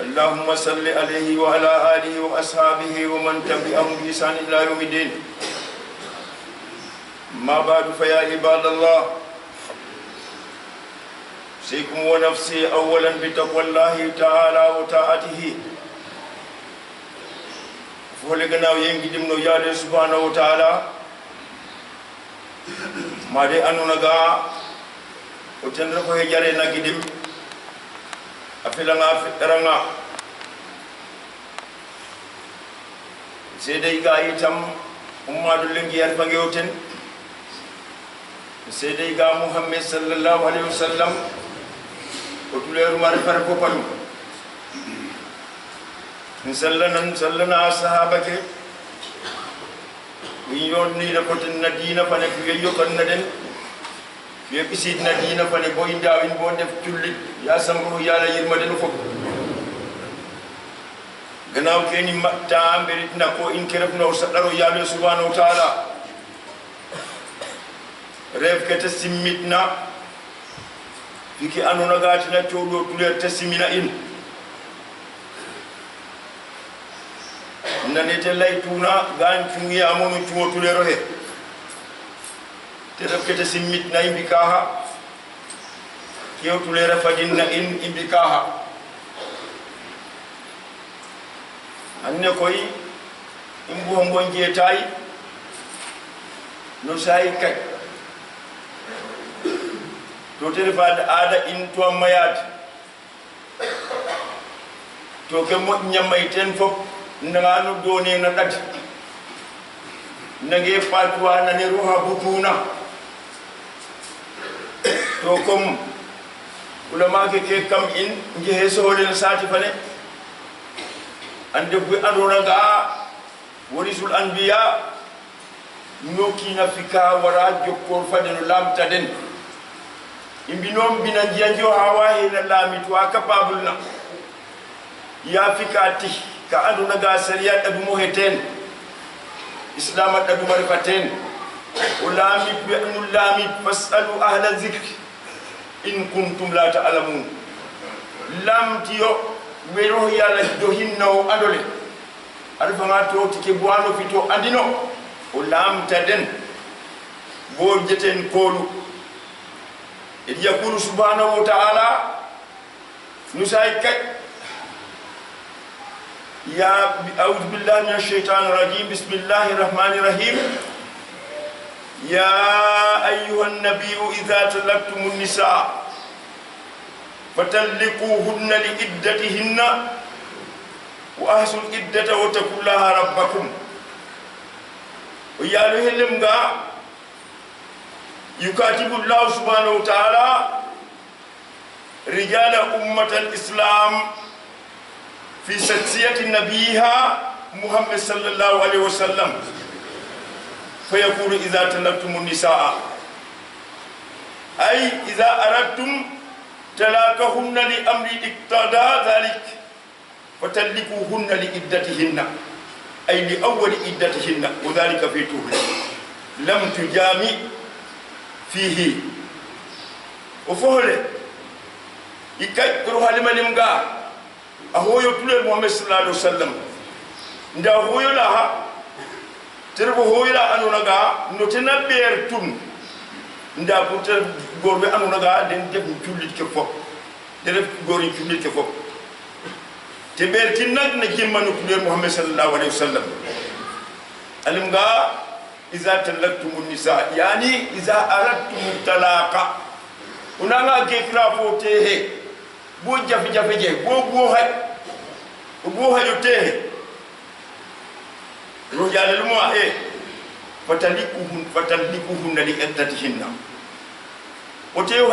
اللهم صل عليه وعلى آله وأصحابه ومن تبعهم بإحسان إلى يوم الدين. ما بعد فيا عباد الله، أوصيكم ونفسي أولا بتقوى الله تعالى وطاعته. فولغنا ينجدم نو يالله سبحانه وتعالى ما دي أنو نغا وتنرفو هجاري نجدم أفلنا فرنا سيدي غايتم أمادو لنجي أرفنجيوتن سيدي غا محمد صلى الله عليه وسلم وتلير مارفر فوبالو نسلنا صحابك ويوني لفتن ندينا فنك يوكن ندن يبسيد ندينا فني بوين داوين بون دف جولي يا سمرو يا لا يرمدن فوب غناو كيني متا مبريت نكو ان كرف نو سدارو يالله سبحانه وتعالى ريف كتا سيميتنا فيكي انو نغاتنا تودو تولير تسيمينا ان نانيت لاي تونا غان تونغي امونو تشو توليرو هي ترف كتا سيميتنا يمبيكاها كيو تولير فدينا ان يمبيكاها anne koy imbu mbonje tay no say kay to terfa ada in to mayat to ke mo nyamay ten fop ngano doni na kat nage fatwa na ni ruha butuna to kom ulama ke kam in nge hesolen sati fane ande bu andona ga warisul anbiya nokina fika wara jokkor fadeno lamta den imbinom bina jianjo hawahi na lamitu capable na ya fikati ka andona ga sharia adu moheten islam adu marifaten ulami bi anul lami fasalu ahla dhikr in kuntum la ta'lamun lam tiyo wero yalla do hinno adole alfa ma to tike buano fito andino o lam taden bo jeten kolu id yakunu subhanahu wa ta'ala nusay kat ya a'udhu billahi minash shaitanir rajim bismillahir rahmanir rahim يا أيها النبي إذا طلقتم النساء فطلقوهن لعدتهن وأحصوا العدة واتقوا الله ربكم ويا لهم يكاتب الله سبحانه وتعالى رجال أمة الإسلام في شخصية نبيها محمد صلى الله عليه وسلم فيقول إذا طلقتم النساء أي إذا أردتم طلاقهن لأمر اقتضى ذلك فطلقوهن لعدتهن أي لأول عدتهن وذلك في طهر لم تجامع فيه وفهل يكثر هلما لمغا أهو يطلع محمد صلى الله عليه وسلم ندا هو يلاها terbo hoyla anunaga notena bertum nda puter gorbe anunaga den def julit ke fop def gori julit ke fop te bertin nak na jimmanu kuder muhammad sallallahu alaihi wasallam alimga iza talaqtumun nisa yani iza aradtum talaqa unanga ke krafo tehe bo jafi jafi je bo hay tehe رجال الماء فتلقوهن لعدتهن وتيو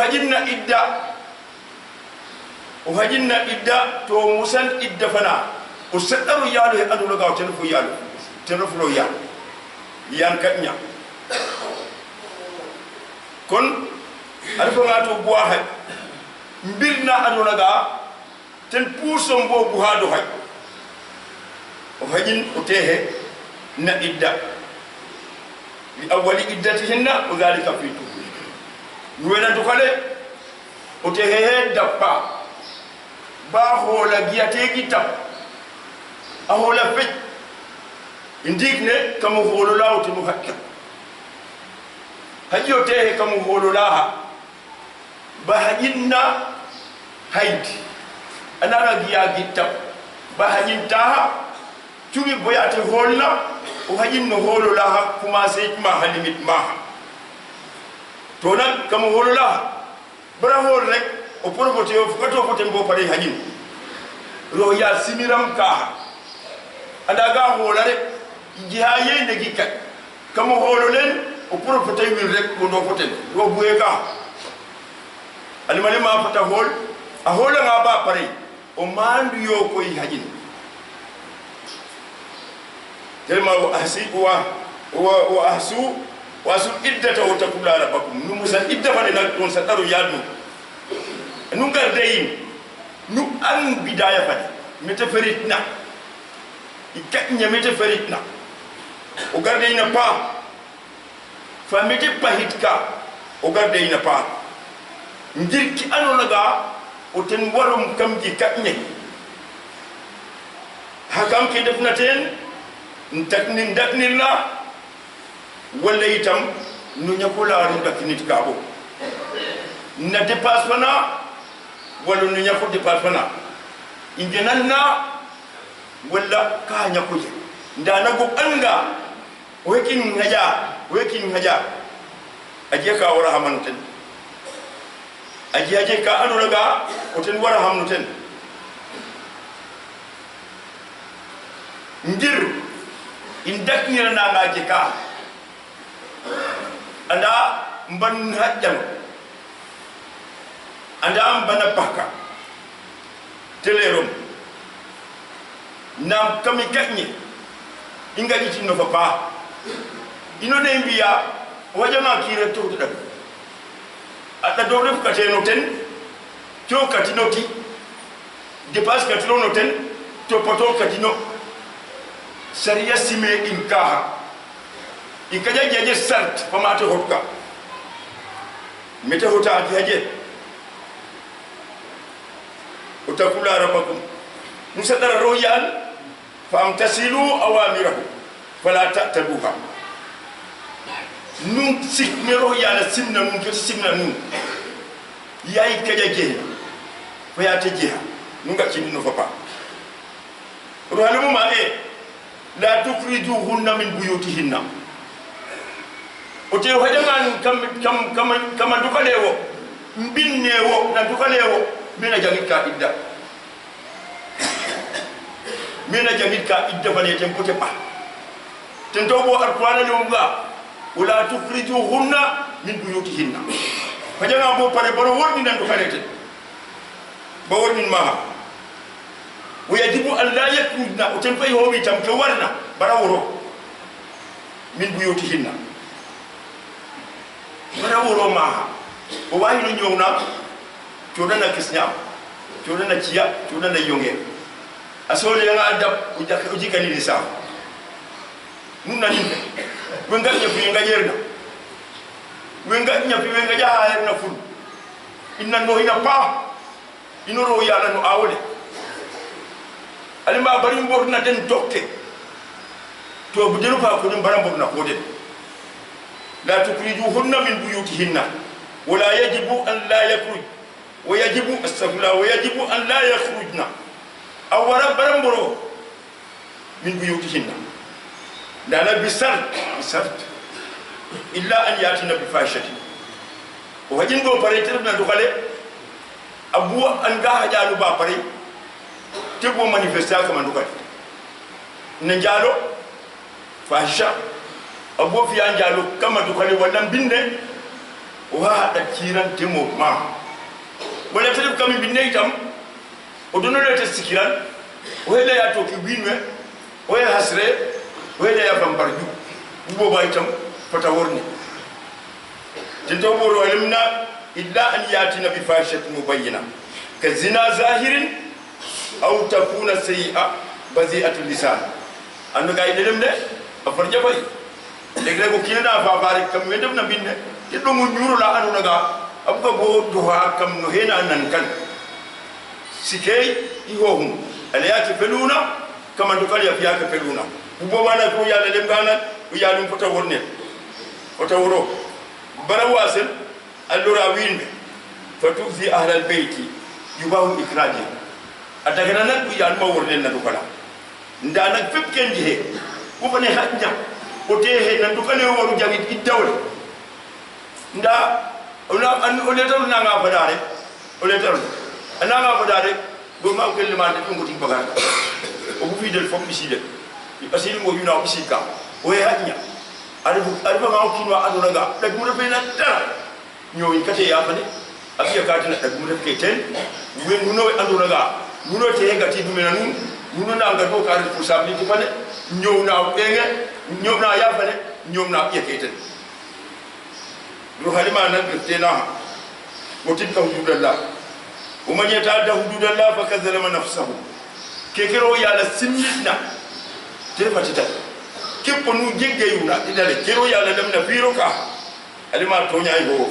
هجنا إدّا تو مسن إدّا فنا وسألوا يالو أنو لغاو تنفلو يان كتنيا كن ألفناتو بواحد مبيرنا أنو لغا تنپوسن بو بوهادو هاي وهجن وتيه na idda li awwali iddatihinna udhalika fi tuhur nuwena tukale otehehe dappa ba hola giyate gita ahola fe indigne kamu holo lawti mu hakka hajiyo tehe kamu holo laha ba hajinna haidi anara giya gita ba hajintaha tumi boyate holna o hajinno holo laha commencé ma halimit ma to nak kam holo laha bara hol rek o provoté o fukato foten bo pare hajin ro ya simiram ka anda ga hola rek jiha yende gikka kam holo len o provoté wir rek ko do foten ro buye ka alimale ma fata hol a hola nga ba pare o mandu yo koy hajin تلما وأحسوا إدة وتقول ربكم نمسا إدة فلنا نكون ستروا يادو نقر دين نؤن بداية فلي متفريتنا إكتنيا متفريتنا وقر دين با فمتفهيتك وقر دين با نجيك أنو لغا وتنورم كم جي كتنيا حكام كدفنتين ndaknilla wala itam nu nyakula ru daknit kabo na dépasse fana wala nu nyako dépasse fana ingenanna wala ka nyakuje ndana go anga wekin haja aje ka wara hamanten aje ka anu daga oten wara hamnuten ngir indaknira na ngaje ka anda mban hajjam andam bana baka telerom nam kami katni inga jiti no papa ino de biya wajama kire to da ata do def kateno ten to katinoti de pas katino ten to poto katino sariya sime inkaha ikaja jeje sart pamate hotka mete hota haje utakula rabbakum musadara royal famtasilu awamirahu fala ta'tabuha nun sik mero yala simna mun ke simna nun yayi kaja je fa ya te je nun ga kini no papa rohalu ma la tukrijuhunna min buyutihinna ote hajangan kam dukalewo mbinnewo na dukalewo mina jangika idda bane tempote pa tento bo alqur'ana le umga wala tukrijuhunna min buyutihinna hajanga bo pare baro wonni nan dukalete ba wonni ma wayajibu an la yakrujna oten fay hobi tam to warna barawro min buyutihinna barawro ma o wayi no nyowna to dana kisnya to dana ciya to dana yonge asole nga adab o jikani lisa munna ni wenga nyafi nga yerna wenga jaha na ful inna no hina pa inoro yala no awole alima bari mborna den dokke to budenu fa ko dum baram borna ko den la tukrijuhunna min buyutihinna wala yajibu an la yakhruj wa yajibu astaghfirullah wa yajibu an la yakhrujna aw wara baram boro min buyutihinna dana bisart illa an yatina bi fashati o wajin go pare tirna do khale abu an ga hajalu ba pare tebo manifesta kama nduka na njalo fasha abu fi an njalo kama dukale wallan binne wa da kiran temo ma wala tele kama binne itam o dono le tesikiran o hele ya to ki binwe o ya hasre o hele ya bambarju bo ba itam fata worni tinto boro alimna illa an yatina bi fashatin mubayyana ka zina zahirin aw takuna sayi'a bazi'atul lisan anu gay delem de afar jabay legle ko kinana fa barik kam wedem na binne te do mo nyuru la anu naga ab ko bo do ha kam no hena nan kan sikay ihom alayati feluna kama dukal ya fiaka feluna bo bana ko yalla dem gana o yalum fota worne fota woro bara wasil allura winbe fatuzi ahlal bayti yubahu ikraji atagana nak bu yalma worne na dukala nda nak fep kenji he ko bane hajja o te he na dukale woru jangit iddawle nda ona an o letal na nga badare o letal ana nga badare bo ma ko lima de ngoti bagar o bu fi del fop miside asili mo yuna bisika o he hajja arifu ma kinwa aduna ga da gure be na dara nyoy kate ya bane abiya katina da gure ke ten wen nuno aduna ga nuno te ngati dumena nun nuno na nga do ka responsabilité bane nyow na benge nyow na ya bane nyow na ya ke ten lo halima nan tena motika hududallah o man yata hududallah fa kadzalama nafsuhu kekero ya la simmitna te fatita kepo nu jegge yuna idale kero ya la damna firoka alima to nyaay go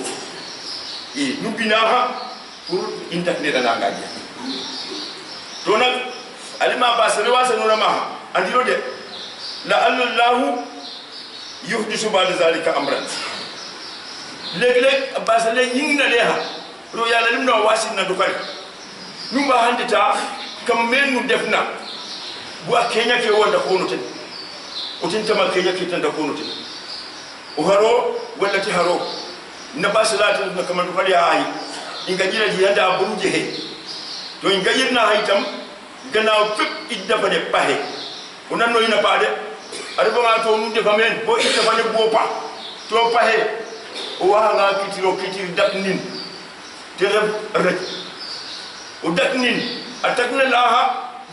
nu binaha pour internet na ngaje to nak alima basale wasa no ma andiro de la allah yuhdisu ba'da zalika amran leg basale yingna leha ro ya la limno wasin na dukari numba handita kam men nu defna bu akenya ke wonda ko noten o tintama kenya ke tanda ko noten o haro wala ti haro na basalatu na kaman fali ay inga jira ji yanda buruje he to inga yirna haytam gannaaw fep idda fa de pahe onan no ina paade ari ba to nu de famen bo idda fa ne bo pa to pahe o wa nga kitiro kitir dak nin terem rek o daknin atakna laha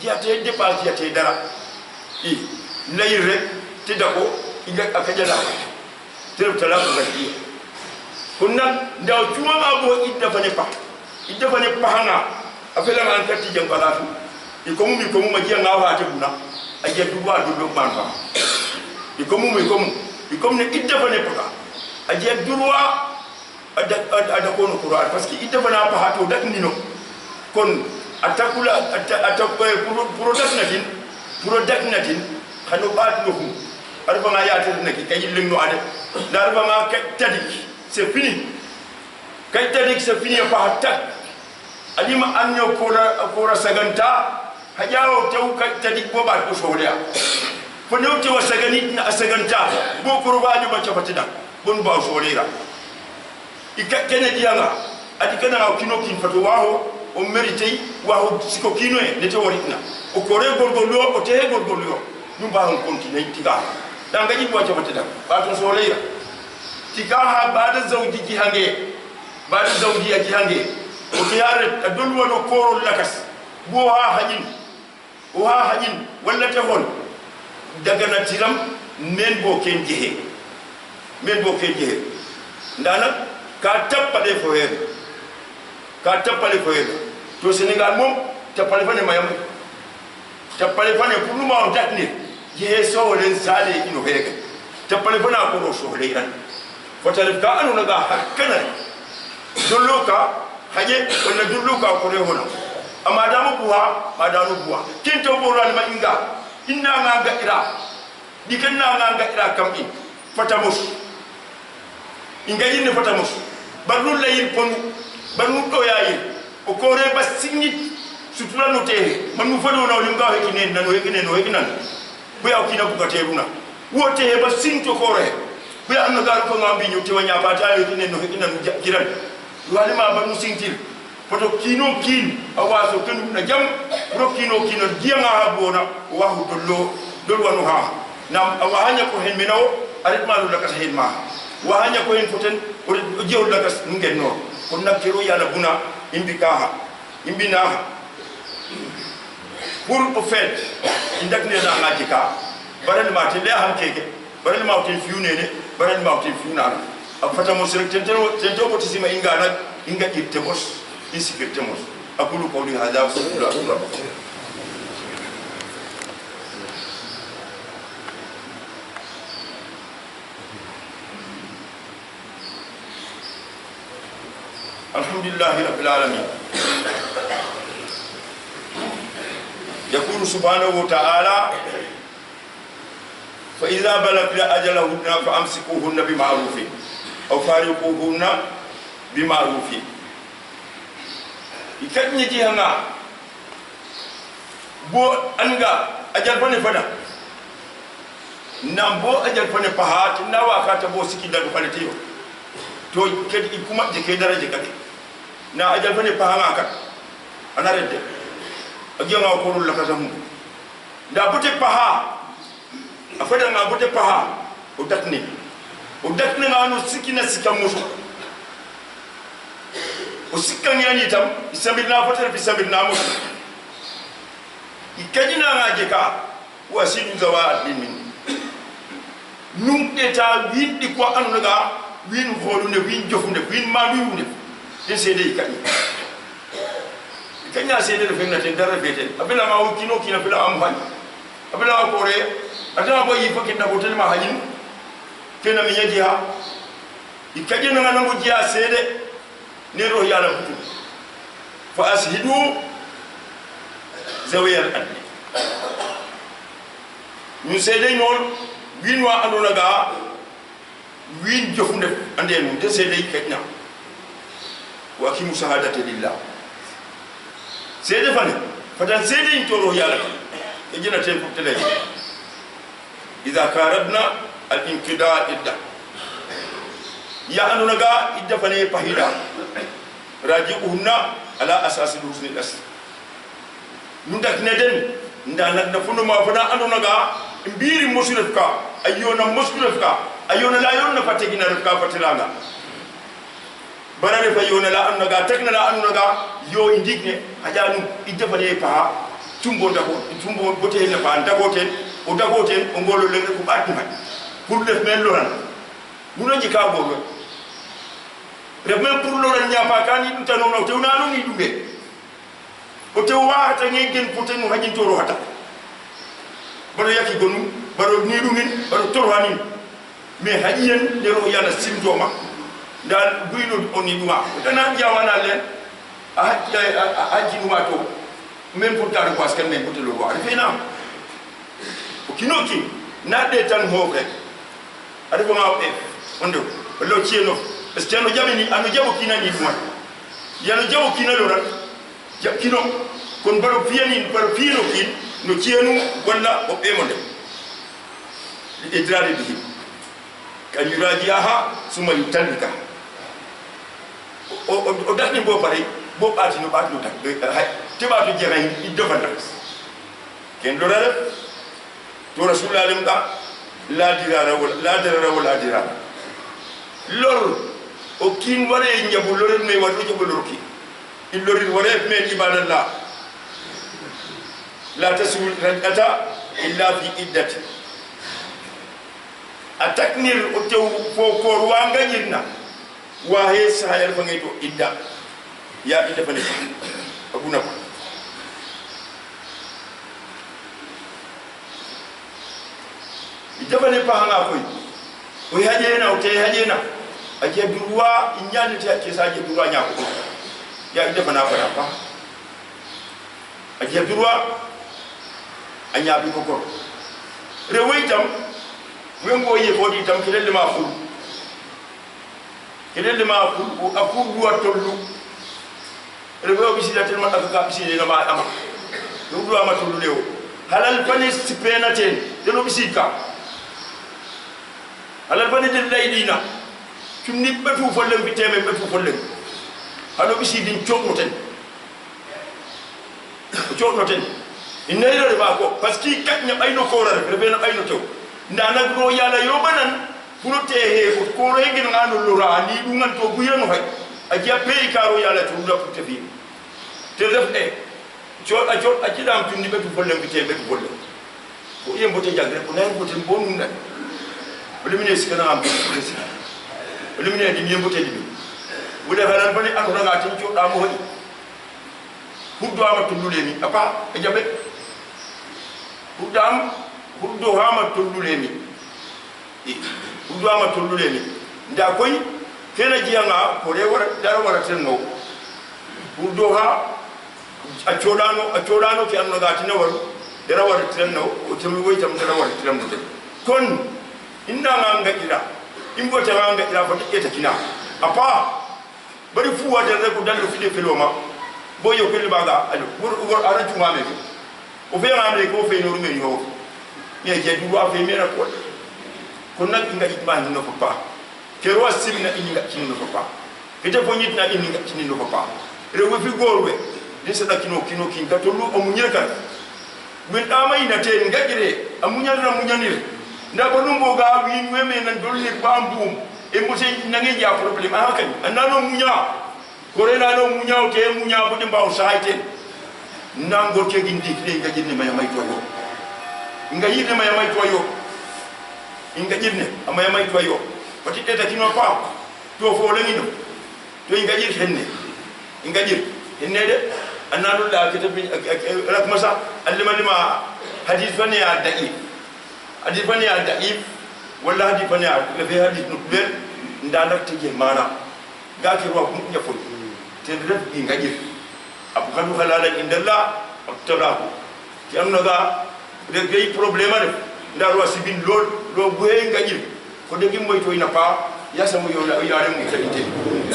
jate dépasse jate dara i lay rek te dako iga akajala terem tala ko rek kunna ndaw cuma abo idda fane pa hanga afela man katti jam balatu ikomu mi komu majia ngawa atebuna aje duwa do manfa ikomu ne idda fane pa aje duwa ada kono Qur'an parce que idda fana pa hato dak nino kon atakula pro daknatin khano bat lohum arba nga yatel naki kay lengno ade darba nga tadik c'est fini kay tadik c'est fini pa tak alima anyo kora saganta hajawo tew kay tadik bo bat ko sohliya ko new tew saganit na saganta bo ko robaju ba chafatina bon ba sohlira ikakene dianga ati kana na kino kin fato waho o merite waho siko kino e nete woritna o kore gorgollo o te gorgollo dum ba on continue tiga danga ji bo chafatina ba to sohlira tiga ha bada zawji ki hange o tiyare adul wono korol lakas bo ha hajin walla te hon daga na tiram men bo ken jehe ndana ka tappale fo to Sénégal mom tappale fane mayam tappale fane pour nous ma dakni jehe so len sale ino hege tappale fana ko so leiran fotal ka anu naga hakkana dulluka haje wala dulluka ko re hono amadamu buha kinto boral ma inna nga ira dikenna nga ira kam in fatamus inga yinne fatamus barul layil ponu banu to yayi o kore basingi sutura no te manu fado na limga hekine nano hekinan buya kina bukateruna wote he basinto kore buya an gar ko ngambi nyu te wanya bata hekine no hekinan kiran wali ma banu sintil poto kino kin awaso kenu na jam pro kino gianga habona wa dol wanu ha nam awahanya ko hen minaw arit malu lakas hen ma wahanya ko hen foten o jeul lakas ngen no kon nakiro yalla buna imbina pour au fait indakne na ngajika baral ma tele ham keke baral ma tin fiunene baral ma tin fiunana afata mo sere tento ko tisima inga ittemos isikirtemos aqulu qawli hadha wa sallallahu alaihi wasallam alhamdulillahi rabbil alamin يقول سبحانه وتعالى فإذا بلغن أجلهن فأمسكوهن بمعروف أو فارقوهن بمعروف يكاد نجي هنا بو أنغا أجل فني فنا نامبو أجل فني فهات نوا كاتبو سكين دارو فلتيو تو كد إكما جكي درجة كده نا أجل فني فهما كات أنا رد أجينا أقول لك زمو دا بوتي فها أفدا نا بوتي فها ودكني نانو سكينة سكاموسو usikani yani tam isambirna fotere bisambirna mo ikajina ngajeka wasidu zawa min num eta windi ko anuga win holunde win jofunde win maduunde de sede ikani ikanya sede de femna ten dara bete abela ma wukino kina bela am hani abela ko re adama boy yi fakin da hotel ma hanin kena mi yaji ha ikajina ngana jiya sede nero yala butu fa ashidu zawiyal adli ñu sédé ñol winwa andona ga win jofunde ande ñu de sédé kenya wa ki musahadati lillah sédé fane fatan sédé ñu toro yala e jina ten fuk tele idha karadna al inqida idda ya andona ga idda fane pahida raji'uhunna ala asasi husni al-asl nundak neden ndana na funo ma fana andona ga mbiri musulafka ayona la yonna fategina rafka fatilanga barare fa yona la annaga tekna la annaga yo indigne hajanu idefale pa tumbo ndako tumbo bote ne pa ndagoten o dagoten o ngolo le ko batuma pour def men loran muno jika bogo ref men pour loran nya pa kan yi tano no tew nanu ni dubé o tew wa ta ngi gen poten mo hajin toro hata baro yaki gonu baro ni dumin baro torwanin mais hajiyen de ro yalla simdoma dal buino oni duma dana jawana len aji duma to men pour tar ko askan men potelo wa fina o kinoki na de tan hobe ade ko ma e ondo lo cieno es cieno jamini anu jabo kinani duma yano jabo kinalo ran ja kino kon baro pieni baro pieno kin no cienu wala o e monde e drade bi kan yurajiha suma yutalika o dakni bo pare bo bati no tak hay te batu jeray i defanda ken do dara to rasulullah lim da la dirara wala dirara lor o kin ware nyabu lor me wadu jobo lorki il lorir ware me ibadallah la tasul radata illa fi iddati ataknir o tew fo ko wanga jirna wa he sayar bangay to idda ya idda fane abuna ko idda fane pa hanga koy o hajena o te hajena aje durwa inyani te ake saje durwa nya ko ya idda fana fara pa aje durwa anya bi ko rewaitam wengo ye bodi tam kelele ma fulu kelele ma fulu o akudu watollu rewo bisida telma aka bisida ma ama do do ama tollu lewo halal fane sipenaten delo bisika halal fane de laydina tumni batu follem biteme batu follem halo bisidin choknoten choknoten inna ila ba ko parce que katnya bayno ko ra rebe bayno to ndana gro yala yobanan fulote he ko regi ngano lura ni dungan to buyano hay aja pay karo yala to la putte fi te def e jot akidam tundi betu follem bite betu follem ko yem bote jagre ko nay bote bonu na wala mine sikana am wala mine di yem bote di wala halan bani an raga tin to da mo hadi huddo ama tundule ni apa ajabe huddam huddo hama tundule ni huddo hama tundule ni nda koy kena jiyanga ko re wara dara wara tenno huddo ha a ki anno gati na waru dara wara tenno o temi woytam dara wara tenno kon inda nganga ila imbo ta nganga ila fa tiketa kina apa bari fuwa da ko dallo fide feloma boyo ko libaga alo wor araju ngame o fe ngame ko fe no rume yo ye je du wa fe mera ko kon nak nga itma ni no papa ke ro simna inga kinu no papa ke te fonyit na inga kinu no papa re wo fi gorwe ni sada kino kin ka tolu o munyeka min amay na te ngagire amunyal na munyanir nda ko numbo ga wi weme nan dolli bambum e mo se nangi ja problem akan anano munya korena no munya o te munya bu dimba o saite nango ke gindi kle ga jinne may toyo nga yidne may toyo inga jinne may toyo pati teta kino pa to fo lengino to inga jir henne inga jir henne de anadu la kitabi rak masa allima hadith fani ya da'if wala hadith fani ya fi hadith nubel ndanak tije mana gaki ruwa kun ya fo tendref inga jir abu kanu halalan indallah abtalahu ki amna ga de gay problema de ndarwa sibin lo buye ngajir ko de gimmoy to ina pa ya samu yo yaare mu tayte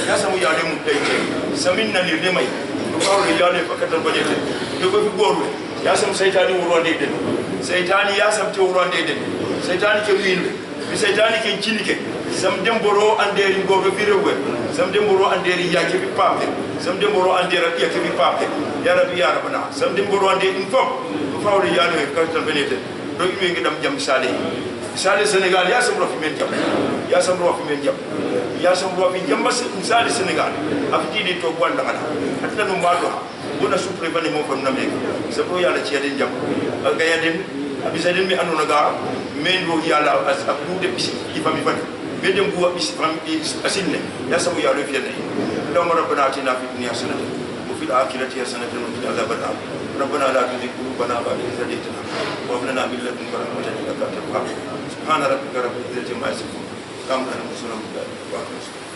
ya samu yaare mu tayte saminna ni de may ko kawre yaale fakatal bajete de ko fi goru ya sam saytani wurande de saytani ya sam te wurande de saytani ke wiinde bi saytani ke cinike sam demboro anderi gobe fi rewe sam demboro anderi yake bi pape sam demboro andera yake bi pape ya rabbana sam demboro ande in fop ko fawre yaale fakatal bajete do imi ngi dam jam sale Senegal ya sam rofi men jam ya sam bo fi jamba misali Sénégal afti di to gwanda kana atna no mbato bona supre bani mo fam nameka sabo yalla ci yadin jam ga yadin abisadin mi anuna ga men do yalla as abdu de bisi ifami fani bedem buwa bisi fam asinne ya sabo yalla fi yadin اللهم ربنا اتنا في الدنيا حسنه وفي الاخره حسنه وقنا عذاب النار ربنا لا تزغ قلوبنا بعد إذ هديتنا وهب لنا من لدنك رحمه انك انت الوهاب سبحان ربك رب العزه عما يصفون وسلام على المرسلين